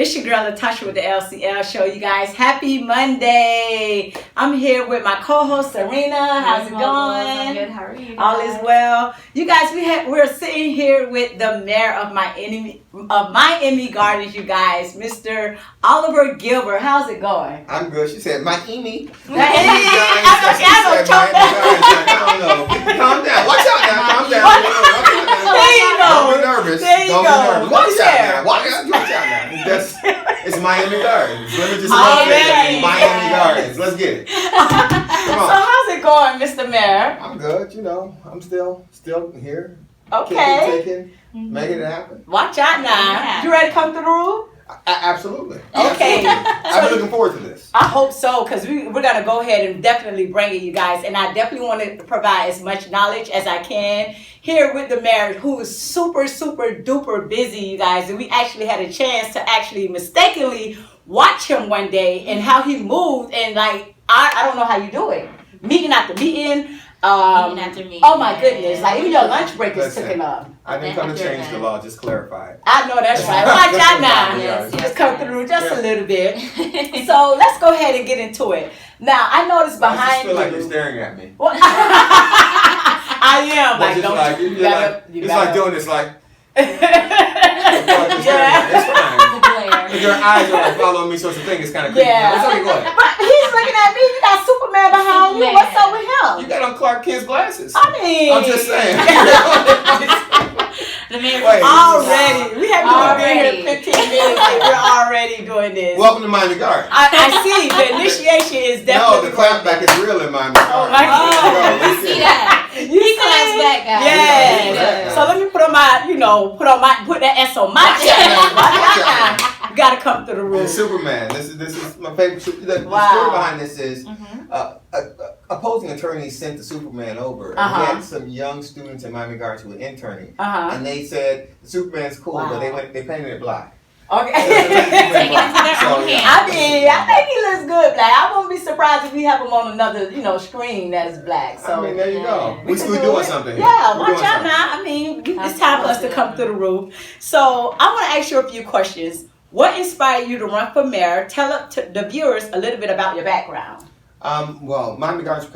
It's your girl Latasha with the LCL show, you guys. Happy Monday. I'm here with my co-host Serena. How's it going? I'm good. How are you guys? All is well. You guys, we're sitting here with the mayor of Miami Gardens, you guys, Mr. Oliver Gilbert. How's it going? I'm good. She said, Miami. I don't know. Calm down. Watch out now. Calm down. There you go. Don't be nervous. There you Don't go. be nervous. Watch out now. Watch out now. It's Miami Gardens. Let me just Miami Gardens. Let's get it. Come on. So how's it going, Mr. Mayor? I'm good. You know, I'm still here. Okay. Kicking, making it happen. Watch out now. Yeah. You ready to come through the roof? Absolutely. Okay. I've been looking forward to this. I hope so, because we're going to go ahead and definitely bring it, you guys. And I definitely want to provide as much knowledge as I can here with the mayor, who is super, super duper busy, you guys. And we actually had a chance to actually mistakenly watch him one day and how he moved. And like, I don't know how you do it. Meeting after meeting. Meeting after meeting. Oh my goodness. Like even your lunch break is taken up. I didn't come to change the law, just clarify it. I know that's right. Watch out now. Yes, Just come through just a little bit. So let's go ahead and get into it. Now I noticed behind I just feel you. like you're staring at me. Well, I am. Like, don't like, you better, it's like doing this like. Yeah. It's fine. The glare. If your eyes are like following me, so it's a thing. It's kind of creepy. Yeah. It's okay, go ahead. But he's looking at me. You got Superman behind you. What's up with him? You got on Clark Kent's glasses. I mean, I'm just saying. The mayor. Wait. Already. We haven't even been Already. here 15 minutes and we're already doing this. Welcome to Miami Gardens. I see. The initiation is No, definitely the clapback is real in Miami Oh Gardens. my Oh, Let's you go. see that? You He see? claps back, guys. Yeah. Yeah. So let me put that S on my chest. You gotta come through the room. And Superman. This is my favorite. The Wow. story behind this is Mm-hmm. opposing attorneys sent the Superman over. And Uh-huh. we had some young students in Miami Gardens who were interning, Uh-huh. and they said Superman's cool, Wow. but they painted it black. Okay. Take it into their So, own yeah. hands. I think he looks good black. I won't be surprised if we have him on another, screen that is black. So I mean, there you go. we We're can do doing it. something here. Yeah, We're watch doing out something. now. I mean, it's time for us to come through the roof. So I want to ask you a few questions. What inspired you to run for mayor? Tell the viewers a little bit about your background. Well, Miami Gardens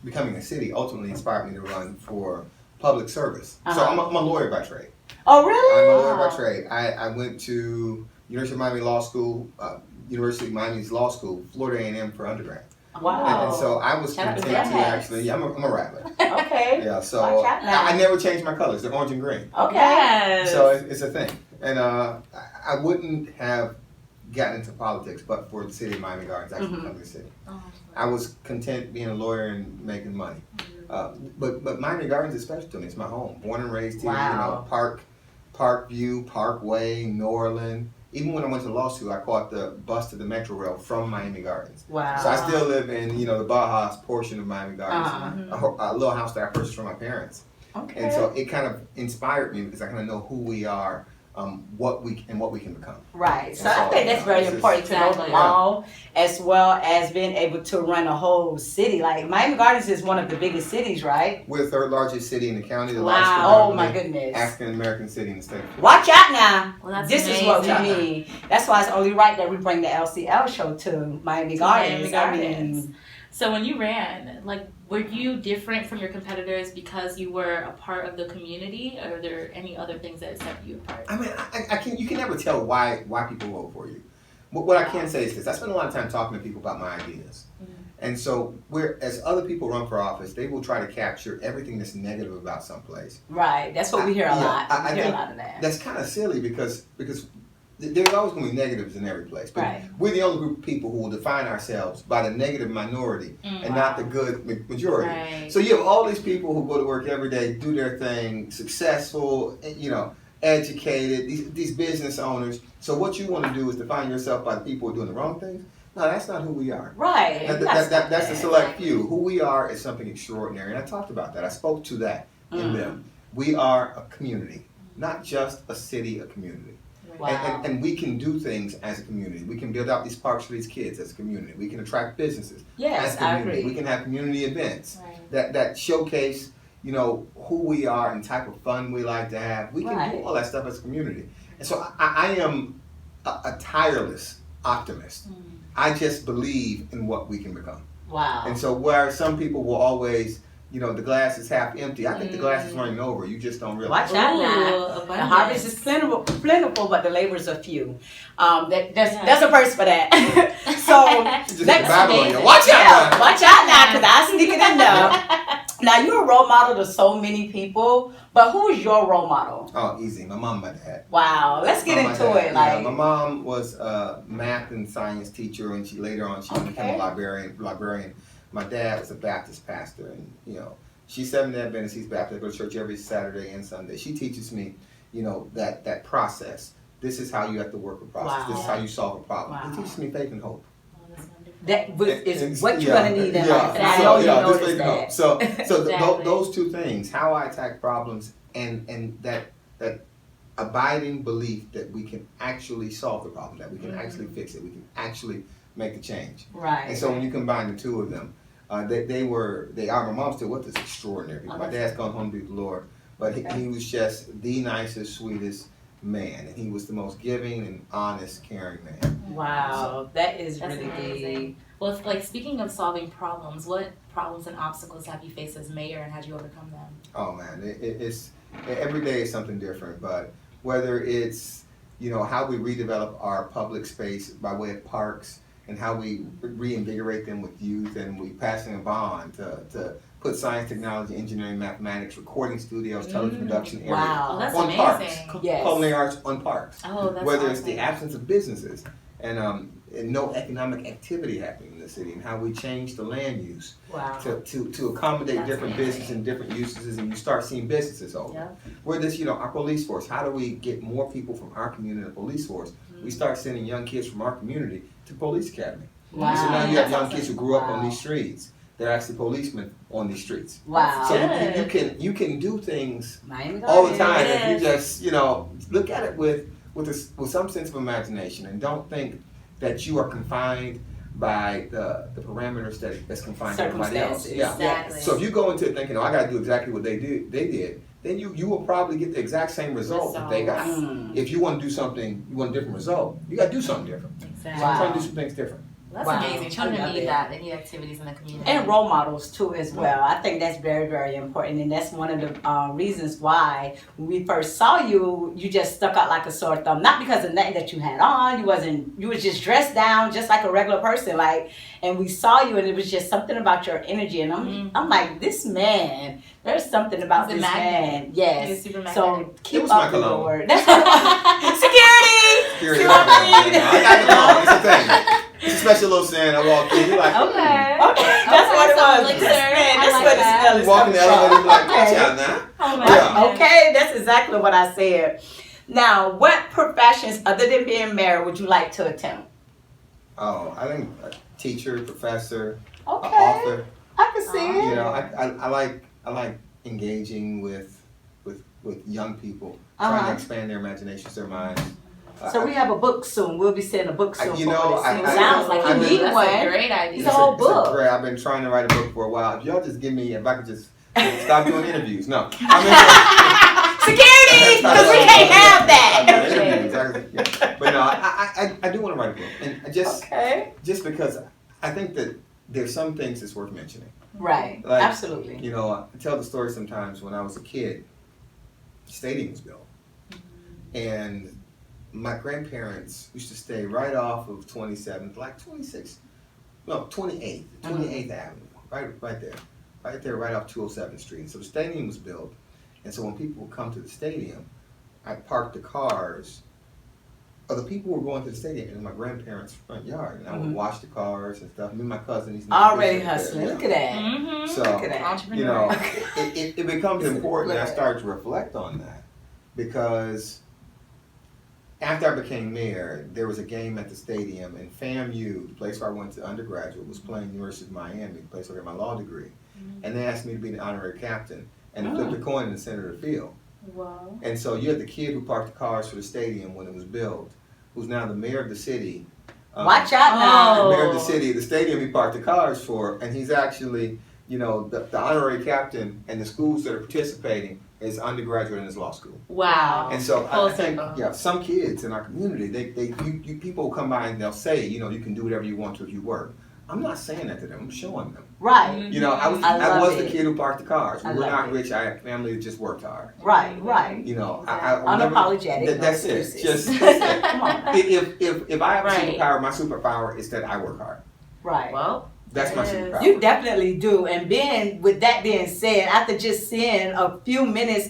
becoming a city ultimately inspired me to run for public service. So Uh-huh. I'm a lawyer by trade. Oh, really? I'm a lawyer by trade. I went to University of Miami Law School, University of Miami's Law School, Florida A&M for undergrad. Wow. And so I was Shout out to content to that. actually, I'm a rattler. Okay. Yeah, so Watch out now. I never changed my colors. They're orange and green. Okay. Yes. So it's a thing. And I wouldn't have gotten into politics but for the city of Miami Gardens actually becoming a city. Oh, I was content being a lawyer and making money. But Miami Gardens is special to me. It's my home. Born and raised here. Wow. Parkview, Parkway, Norland. Even when I went to law school, I caught the bus to the Metro Rail from Miami Gardens. Wow. So I still live in, the Bajas portion of Miami Gardens, a little house that I purchased from my parents. Okay. And so it kind of inspired me because I kind of know who we are, what we can become. Right. So That's I all, think that's very it's important to know the exactly. law, as well as being able to run a whole city. Like Miami Gardens is one of the biggest cities, right? We're the third largest city in the county, the Wow. largest Oh my goodness. African American city in the state. Watch out now. Well, that's This is what we amazing. need. That's why it's only right that we bring the LCL show to Miami Gardens. Miami I Gardens. mean, So when you ran, were you different from your competitors because you were a part of the community, or are there any other things that set you apart? I mean, you can never tell why people vote for you. What I can say is this: I spend a lot of time talking to people about my ideas. And so, as other people run for office, they will try to capture everything that's negative about someplace. right. That's what we hear a lot. I We hear a think lot of that. That's kind of silly because there's always going to be negatives in every place. But Right. we're the only group of people who will define ourselves by the negative minority and not the good majority. Right. So you have all these people who go to work every day, do their thing, successful, educated, these business owners. So what you want to do is define yourself by the people who are doing the wrong things. No, that's not who we are. Right. That's the select few. Who we are is something extraordinary. And I talked about that. I spoke to that in them. We are a community, not just a city, a community. Wow. And we can do things as a community. We can build out these parks for these kids as a community. We can attract businesses Yes, as a community. I agree. We can have community events Right. that showcase, who we are and type of fun we like to have. We can Right. do all that stuff as a community. And so I am a tireless optimist. I just believe in what we can become. Wow. And so where some people will always, the glass is half empty, I think the glass is running over. You just don't realize. Watch out now. The harvest is plentiful, but the laborers are few. That's a verse for that. So next, watch out now. Watch out now, because I sneak it in there. Now you're a role model to so many people, but who is your role model? Oh, easy. My mom and my dad. Wow. Let's get into it. Yeah, my mom was a math and science teacher, and later on became a librarian. My dad was a Baptist pastor, and she's Seventh-day Adventist. He's Baptist. I go to church every Saturday and Sunday. She teaches me, that process. This is how you have to work a process. Wow. This is how you solve a problem. Wow. It teaches me faith and hope. That is what you're going to need in life. And I know you noticed that. So Exactly. those two things, how I attack problems and that abiding belief that we can actually solve the problem, that we can actually fix it, we can actually make the change. Right. And so when you combine the two of them, they are, my mom's still with us, extraordinary people. My dad's gone home to be with the Lord, but he was just the nicest, sweetest man, and he was the most giving and honest, caring man. Wow, that is That's really amazing. big. Well, like speaking of solving problems, what problems and obstacles have you faced as mayor, and how did you overcome them? Oh man, it's every day is something different. But whether it's how we redevelop our public space by way of parks, and how we reinvigorate them with youth, and we passing a bond to put science, technology, engineering, mathematics, recording studios, television production areas Wow. That's on amazing. parks, Yes. culinary arts on parks. Oh, that's Whether awesome. it's the absence of businesses and no economic activity happening in the city, and how we change the land use Wow. to accommodate That's different amazing. businesses and different uses, and you start seeing businesses open. Yeah. Where this, our police force, how do we get more people from our community to the police force? We start sending young kids from our community to police academy. Wow. And so now you have That's young awesome. kids who grew up on Wow. these streets. They're actually policemen on these streets. Wow. So Good. you can do things Miami all the Gardens. time if you Yes. just look at it with some sense of imagination, and don't think that you are confined by the parameters that's confined to everybody else. Circumstances. Yeah. Exactly. So if you go into it thinking, I got to do exactly what they did, then you will probably get the exact same result that they got. Mm. If you want to do something, you want a different result, you got to do something different. Exactly. Wow. Try to do some things different. That's Wow. amazing. I Children love need it. that. They need activities in the community. And role models too as well. I think that's very, very important, and that's one of the reasons why when we first saw you, you just stuck out like a sore thumb. Not because of nothing that you had on. You was just dressed down just like a regular person. And we saw you, and it was just something about your energy. And I'm like, this man. There's something about He's a this magnet. man. Yes. He's super So magnetic. It keep was my up the cologne. word. That's security. Security. See what I mean? I got the call. It's a thing. It's a special little scent. I walk in. You're like, Okay. Okay, that's what it so was. like, This sir, man, I that's like where the that. smell You is walk in coming the elevator, from. you're like, watch Okay. out now. Oh my Yeah. goodness. Okay, that's exactly what I said. Now, what professions other than being married would you like to attempt? Oh, I think a teacher, professor, Okay, author. I can see it. I like engaging with young people, trying to expand their imaginations, their minds. So we have a book soon. We'll be sending a book soon. You for know, this. I- Sounds like I've you been- need That's one. a great idea. It's a whole book. great. I've been trying to write a book for a while. If y'all just give me, if I could just stop doing interviews. No, I'm Security, because we can't have that. Yeah. But no, I do want to write a book, and Okay. just because I think that there's some things that's worth mentioning. Right. Like, Absolutely. I tell the story sometimes. When I was a kid, the stadium was built, and my grandparents used to stay right off of 27th, like 28th Avenue, right there, right off 207th Street. And so the stadium was built, and so when people would come to the stadium, I parked the cars. The people were going to the stadium in my grandparents' front yard, and I would wash the cars and stuff. Me and my cousin, he's Already hustling. Look at that. Mm-hmm. So, Look at that. Entrepreneur. it becomes It's important. And I look. started to reflect on that because after I became mayor, there was a game at the stadium, and FAMU, the place where I went to undergraduate, was playing University of Miami, the place where I got my law degree, and they asked me to be the honorary captain and flip the coin in the center of the field. Wow. And so you had the kid who parked the cars for the stadium when it was built, who's now the mayor of the city. Watch out now. The mayor of the city, the stadium he parked the cars for, and he's actually you know, the honorary captain and the schools that are participating is undergraduate and is law school. Wow. And so Full I think, circle. yeah, some kids in our community, you people come by and they'll say, you know, you can do whatever you want to if you work. I'm not saying that to them. I'm showing them. Right. You know, I love was the it. kid who parked the cars. We I were love not it. rich. I had family that just worked hard. Right. Right. You know, Unapologetic. No That's it. excuses. Just that's it. Come on. If I have a Right. superpower, my superpower is that I work hard. Right. Well, That's my Yes. superpower. You definitely do. And being with that being said, after just seeing a few minutes,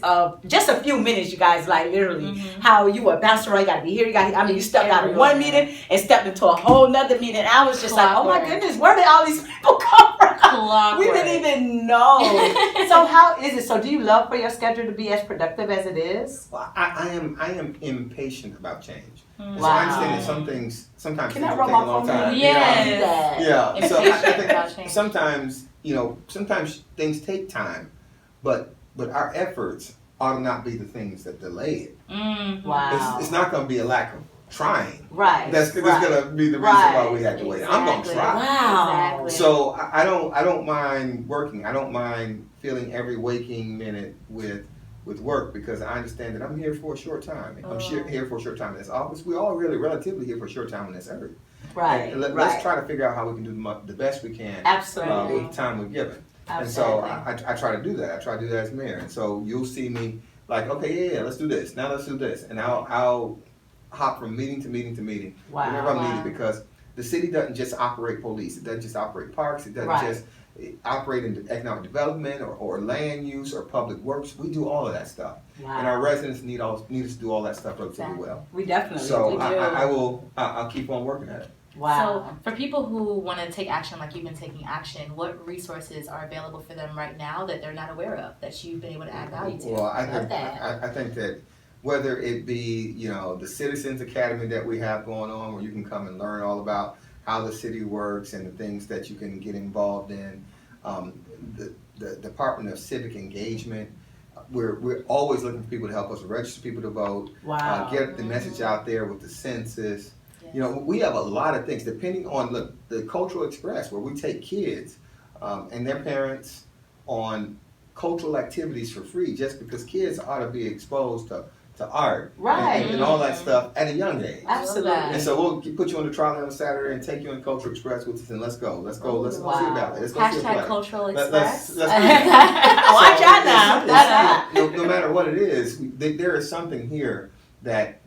you guys, like literally, how you were bouncing around, you gotta be here, I mean, you stepped out of one meeting and stepped into a whole nother meeting. I was just like, oh my Clockwork. goodness, where did all these people come from? Clockwork. We didn't even know. So how is it? So do you love for your schedule to be as productive as it is? Well, I am impatient about change. And so Wow. I understand that some things sometimes Can things I will rub take a my long phone? time. Yes. Yeah. So I Impatient about think change. sometimes, you know, sometimes things take time, but our efforts ought to not be the things that delay it. Wow. It's not going to be a lack of trying. Right. That's right. going to be the reason why we had to wait. I'm going to Exactly. try. Wow. Exactly. So I don't mind working. I don't mind filling every waking minute with work because I understand that I'm here for a short time. I'm here for a short time in this office. We're all really relatively here for a short time in this earth. Right. And let's try to figure out how we can do the best we can Absolutely. with the time we're given. And Absolutely. so I try to do that. I try to do that as mayor. And so you'll see me like, okay, yeah, let's do this. Now let's do this. And I'll hop from meeting to meeting to meeting whenever I'm needed because the city doesn't just operate police. It doesn't just operate parks. It doesn't just operate in economic development or land use or public works. We do all of that stuff. Wow. And our residents need us to do all that stuff relatively well. We definitely So do. I'll keep on working at it. Wow. So for people who want to take action like you've been taking action, what resources are available for them right now that they're not aware of that you've been able to add value to? Well, I Love think that whether it be, you know, the Citizens Academy that we have going on where you can come and learn all about how the city works and the things that you can get involved in, the Department of Civic Engagement, we're always looking for people to help us register people to vote, Wow. get the message out there with the census. You know, we have a lot of things depending on the Cultural Express where we take kids and their parents on cultural activities for free just because kids ought to be exposed to art and all that stuff at a young age. Absolutely. And so we'll put you on the trolley on Saturday and take you on Cultural Express with us and let's go see about it. Let's go see a play. Hashtag Cultural Let's Express. do that. Watch out now. No matter what it is, there is something here that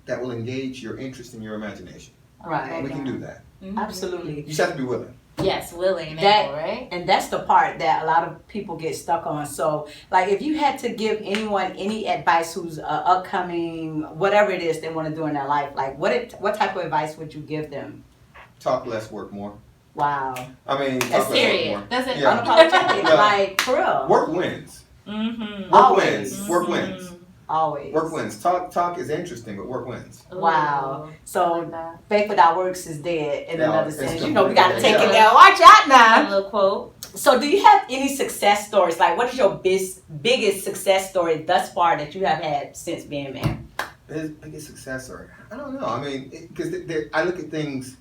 will engage your interest and your imagination. Right. We can do that. Absolutely. You just have to be willing. Yes, willing and That- able, right? And that's the part that a lot of people get stuck on. So, like, if you had to give anyone any advice who's upcoming, whatever it is they want to do in their life, like, what type of advice would you give them? Talk less, work more. Wow. I mean, That's talk less, work Period. more. That's it. Yeah. Unapologetic. Yeah. Like, for real. Work wins. Mm-hmm. Work Always. wins. Work wins. Always. Work wins. Talk is interesting, but work wins. Wow. I So, like that. faith without works is dead in Yeah, another it's sense. completely You know, we got to take dead. it down. Watch out A now. little quote. So, do you have any success stories? Like, what is your biggest success story thus far that you have had since being mayor? Biggest success story? I don't know. I mean, because I look at things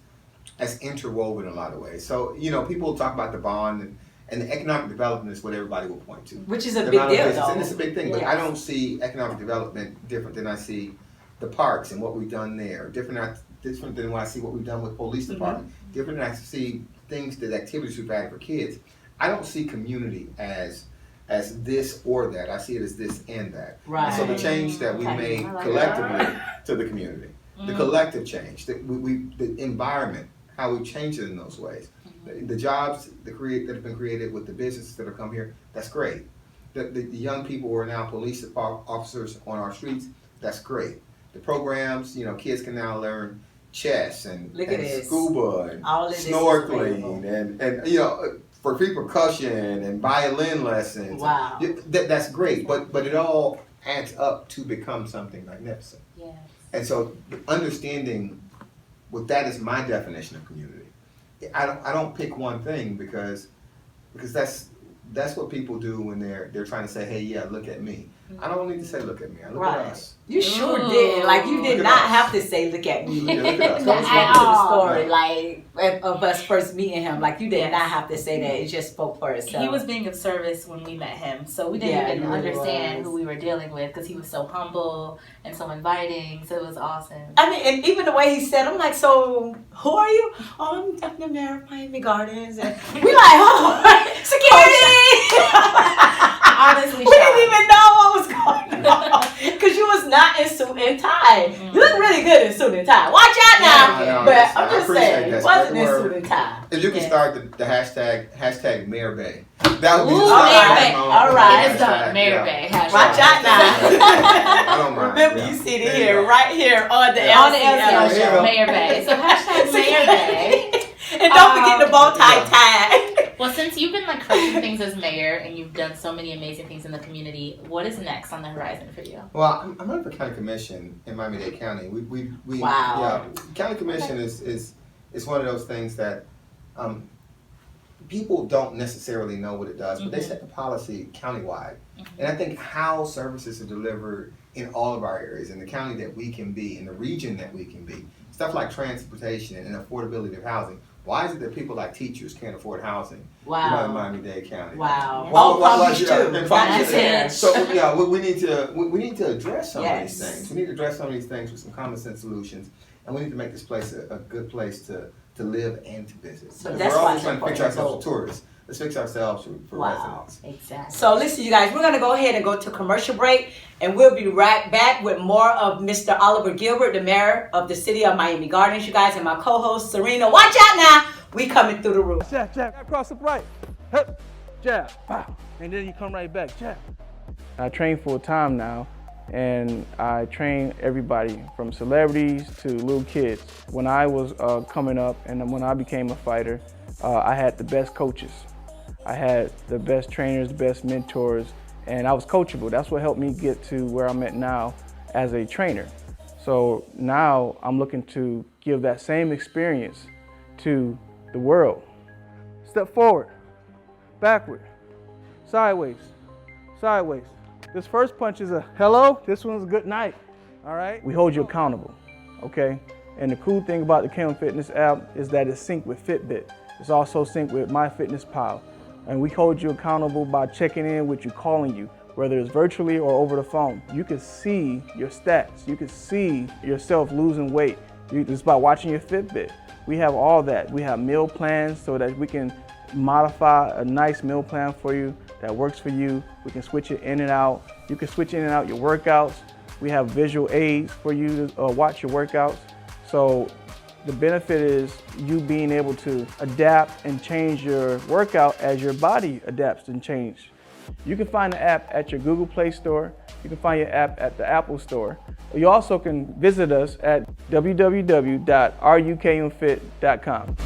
as interwoven in a lot of ways. So, you know, people talk about the bond and the economic development is what everybody will point to. Which is a The big amount of deal, business, though. and it's a big thing, but Yes. I don't see economic development different than I see the parks and what we've done there. Different than when I see what we've done with police department. Different than I see activities we've had for kids. I don't see community as this or that. I see it as this and that. Right. And so the change that we Okay. made I like collectively to the community, the collective change, the environment, how we change it in those ways. The jobs that have been created with the businesses that have come here, that's great. The young people who are now police officers on our streets, that's great. The programs, you know, kids can now learn chess and Look at this. scuba and All of this is snorkeling available. and you know, for free percussion and violin lessons. Wow. That's great, but it all adds up to become something magnificent. Yes. And so understanding what that is my definition of community. I don't pick one thing because that's what people do when they're trying to say, hey, yeah, look at me. I don't need to say look at me. I look Right. at us. You sure Ooh. did. Like, you did Look at not us. have to say, look at me. Yeah, look at us. That's At one to the all. story. Like, of us first meeting him. Like, you did Yes. not have to say that. It just spoke for itself. He was being of service when we met him, so we didn't Yeah, even he really understand was. who we were dealing with because he was so humble and so inviting. So it was awesome. I mean, and even the way he said, I'm like, so who are you? Oh, I'm definitely Mayor of Miami Gardens. And we like, oh, security! Honestly, We didn't even know what was going on because you was not in suit and tie. You look really good in suit and tie. Watch out now. Yeah, no, But listen, I'm I just appreciate saying, that. it wasn't Spread in the suit word. and tie. If you can Yeah. start the hashtag Mayor Bay. That would be Ooh, the Mayor start. Bay. All right. It is done. Mayor Bay. Hashtag. Watch out now. I don't mind. Remember, Yeah. you see it There you here, go. right here on the Yeah. On the LCL LCL show. show, Mayor Bay. So hashtag Mayor Bay. And don't forget the bow tie Yeah. tie. Well, since you've been like crushing things as mayor and you've done so many amazing things in the community, what is next on the horizon for you? Well, I'm running for county commission in Miami-Dade County. We Wow. Yeah, county commission is one of those things that people don't necessarily know what it does, but they set the policy countywide. And I think how services are delivered in all of our areas, in the county that we can be, in the region that we can be, stuff like transportation and affordability of housing. Why is it that people like teachers can't afford housing? Wow. You know, in Miami-Dade County. Wow. Well, Palm Beach yeah, too. and Palm Beach, That's yeah. it. So yeah, we need to address some Yes. of these things. We need to address some of these things with some common sense solutions, and we need to make this place a good place to live and to visit. So Because that's we're why always it's trying to fix important to ourselves vote. for tourists. Let's fix ourselves for Wow. residents. Exactly. So listen, you guys, we're going to go ahead and go to commercial break, and we'll be right back with more of Mr. Oliver Gilbert, the mayor of the city of Miami Gardens, you guys, and my co-host, Serena. Watch out now. We coming through the roof. Jab, jab, across the right. Hup, jab, pow. And then you come right back, jab. I train full time now, and I train everybody from celebrities to little kids. When I was coming up and when I became a fighter, I had the best coaches. I had the best trainers, the best mentors, and I was coachable. That's what helped me get to where I'm at now as a trainer. So now I'm looking to give that same experience to the world. Step forward, backward, sideways, sideways. This first punch is a hello, this one's a good night, all right? We hold you accountable, okay? And the cool thing about the KM Fitness app is that it's synced with Fitbit. It's also synced with MyFitnessPal. And we hold you accountable by checking in with you, calling you, whether it's virtually or over the phone. You can see your stats. You can see yourself losing weight. It's by watching your Fitbit. We have all that. We have meal plans so that we can modify a nice meal plan for you that works for you. We can switch it in and out. You can switch in and out your workouts. We have visual aids for you to watch your workouts. So the benefit is you being able to adapt and change your workout as your body adapts and changes. You can find the app at your Google Play Store. You can find your app at the Apple Store. You also can visit us at www.rukmfit.com.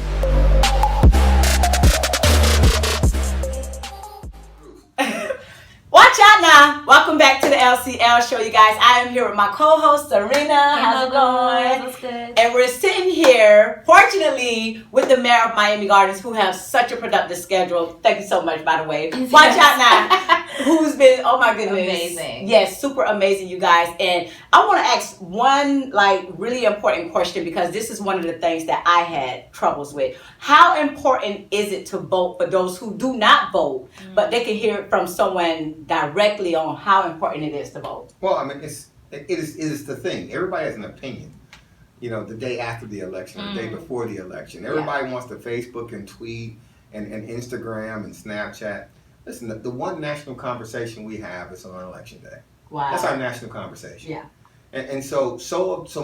Watch out now. Welcome back to the LCL show, you guys. I am here with my co-host, Serena. How's it going? What's good? And we're sitting here, fortunately, with the mayor of Miami Gardens, who has such a productive schedule. Thank you so much, by the way. Watch out now. Who's been, oh my goodness. Amazing. Yes, super amazing, you guys. And I want to ask one, really important question, because this is one of the things that I had troubles with. How important is it to vote for those who do not vote, but they can hear it from someone directly on how important it is to vote? Well, I mean, it is the thing. Everybody has an opinion. You know, the day after the election, or the day before the election. Everybody wants to Facebook and tweet and Instagram and Snapchat. Listen, the one national conversation we have is on election day. Wow. That's our national conversation. Yeah. And so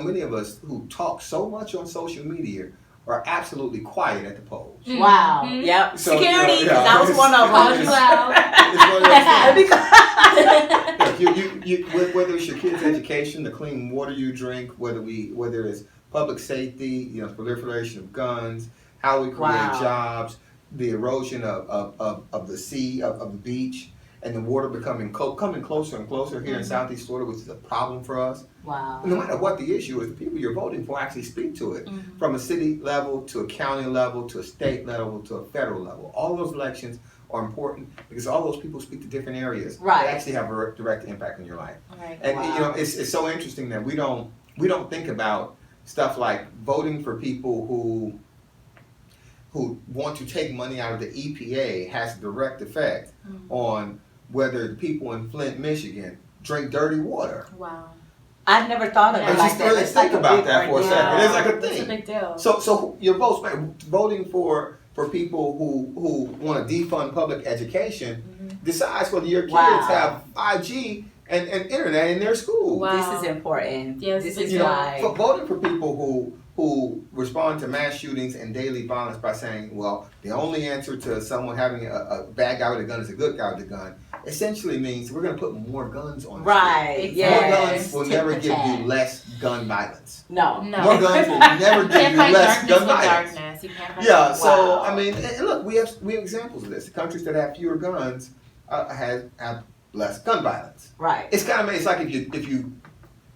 many of us who talk so much on social media are absolutely quiet at the polls. Wow. Mhm. Yep. So, Security, you know, yeah. that was one of Called them. you out. It's one of those things. Look, whether it's your kids' education, the clean water you drink, whether it's public safety, proliferation of guns, how we create Wow. jobs, the erosion of the sea, of the beach, and the water coming closer and closer here in Southeast Florida, which is a problem for us. Wow. No matter what the issue is, the people you're voting for actually speak to it. From a city level to a county level to a state level to a federal level. All those elections are important because all those people speak to different areas Right. that actually have a direct impact on your life. Right. And Wow. it's so interesting that we don't think about stuff like voting for people who who want to take money out of the EPA has a direct effect on whether the people in Flint, Michigan drink dirty water. Wow. I never thought of Yeah. it like Just that. really It's like think about big that for a ordeal. second. It's like a It's a thing. big deal. So your votes, man, voting for people who want to defund public education decides whether your kids Wow. have 5G and internet in their school. Wow. This is important. Yes, This it's is You know, why. voting for people who respond to mass shootings and daily violence by saying, well, the only answer to someone having a bad guy with a gun is a good guy with a gun, essentially means we're going to put more guns on the Right. street. Yes. More guns will Tit never for give tat. you less gun violence. No. No. More guns will never You give can't you fight less darkness gun with violence. darkness. You can't fight Yeah, so Wow. I mean, and look, we have examples of this. The countries that have fewer guns have less gun violence. Right. It's kind of, it's like if you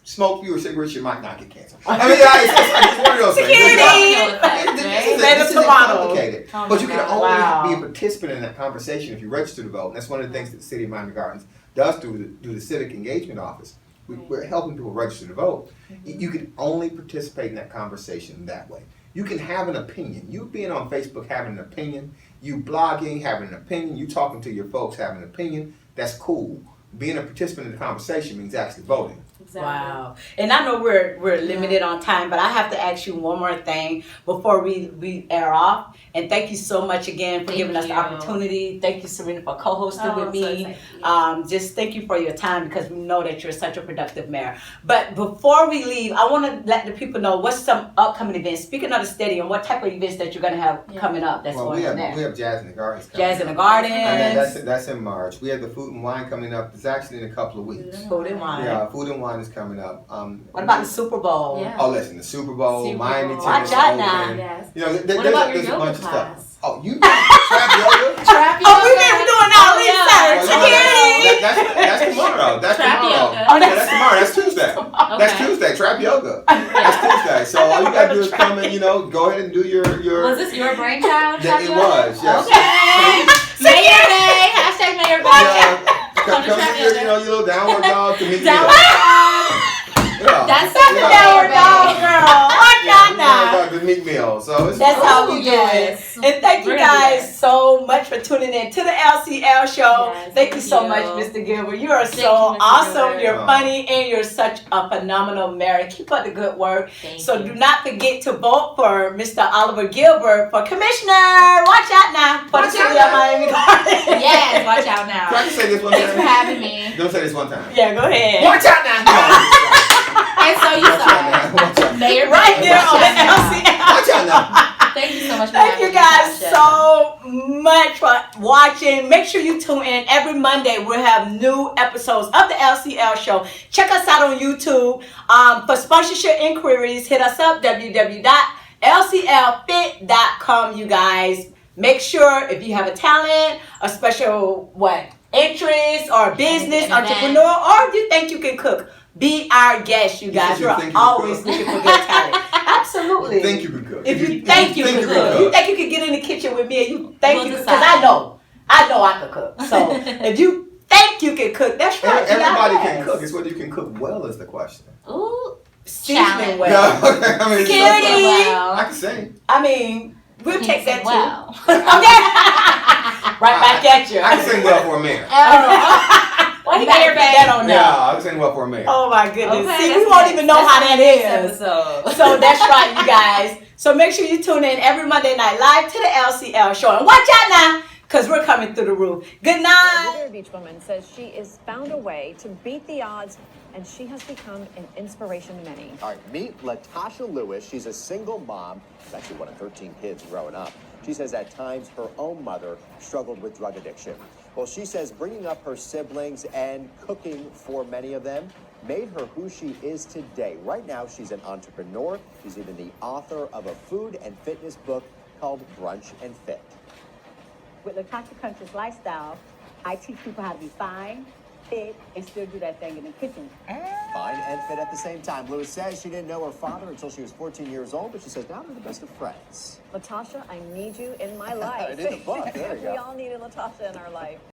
smoke fewer cigarettes, you might not get cancer. I mean, yeah, it's one of those things. Security! This isn't complicated. Oh But my you can God. only Wow. be a participant in that conversation if you register to vote. And that's one of the things that the City of Miami Gardens does through the Civic Engagement Office. We're helping people register to vote. You can only participate in that conversation that way. You can have an opinion. You being on Facebook having an opinion, you blogging having an opinion, you talking to your folks having an opinion, that's cool. Being a participant in the conversation means actually voting. Exactly. Wow. And I know we're limited on time, but I have to ask you one more thing before we air off. And thank you so much again for Thank giving us the you. opportunity. Thank you, Serena, for co-hosting Oh, with I'm so me. excited. Just thank you for your time because we know that you're such a productive mayor. But before we leave, I want to let the people know what's some upcoming events. Speaking of the stadium, what type of events that you're going to have coming up that's Well, going on there? we have Jazz in the Gardens coming Jazz in the up. Gardens. And that's in March. We have the Food and Wine coming up. It's actually in a couple of weeks. Food and wine. Yeah, Food and Wine is coming up. What about the Super Bowl? Yeah. Oh, listen, the Super Bowl, Super Miami Bowl. Tennis Watch out now. Open. Yes. You know, What there's about your a yoga bunch of class? stuff. Oh, you trap yoga? Trap Oh, we've been doing our Oh, yeah. research. Well, Security. that's tomorrow. That's Trap tomorrow. yoga. Oh, Yeah, that's tomorrow. That's Tuesday. That's Okay. Tuesday. Trap yoga. That's Tuesday. So all you gotta do is come and go ahead and do your. Was this your brainchild? Yeah, it was. Yes. Okay. Mayor Bay. Hashtag Mayor Bay. Come to do trap your, yoga. your little downward dog to meet me. Downward Yeah. That's That's the downward dog, girl. Watch out now. Dog to meet meal. So it's That's how we do yes. it. And thank you We're gonna do guys that. so much for tuning in to the LCL show. Yes, thank you so you. much, Mr. Gilbert. You are Thank so you, Mr. awesome. Gilbert. You're funny and you're such a phenomenal mayor. Keep up the good work. Thank So you. do not forget to vote for Mr. Oliver Gilbert for commissioner. Watch out now for the Watch city out of Miami Gardens. Yes, watch out Can I now. just say this one Thanks for time? having me. Don't say this one time. Yeah, go ahead. Watch out now. And so you Watch out saw now. Watch out. Mayor Right Bay. there on the Watch out now. LCL. Watch out now. Thank you so much for Thank having you me, guys Tasha. so much for watching. Make sure you tune in every Monday. We'll have new episodes of the LCL show. Check us out on YouTube. For sponsorship inquiries, hit us up, www.lclfit.com, you guys. Make sure if you have a talent, a special interest, or business, An event. entrepreneur, or if you think you can cook, be our guest, you guys. You We're think you can always cook? looking for good talent. Absolutely. You think you can cook. If you think you can cook, you think you can get in the kitchen with me, and you think We'll you can, decide. because I know I can cook. So if you think you can cook, that's right. Everybody you can guys. cook. It's whether you can cook well is the question. Ooh. Seasoning Challenge. well. No, okay, I mean, Security. I can sing. I mean, we'll take that too. Well. Okay. Right back at you. I can sing well for a mayor. Why you gotta put that on there? Yeah, I can sing well for a mayor. Oh my goodness. Okay, See, that's we won't next. even know That's how the that next is. episode. So that's right, you guys. So make sure you tune in every Monday night live to the LCL show. And watch out now, because we're coming through the roof. Good A night. Revere Beach woman says she has found a way to beat the odds, and she has become an inspiration to many. All right, meet Latasha Lewis. She's a single mom. She's actually one of 13 kids growing up. She says at times her own mother struggled with drug addiction. Well, she says bringing up her siblings and cooking for many of them made her who she is today. Right now, she's an entrepreneur. She's even the author of a food and fitness book called Brunch and Fit. With Latasha Country's lifestyle, I teach people how to be fine, fit, and still do that thing in the kitchen. Fine and fit at the same time. Lewis says she didn't know her father until she was 14 years old, but she says now they're the best of friends. Latasha, I need you in my life. I did the book. There you go. We all needed Latasha in our life.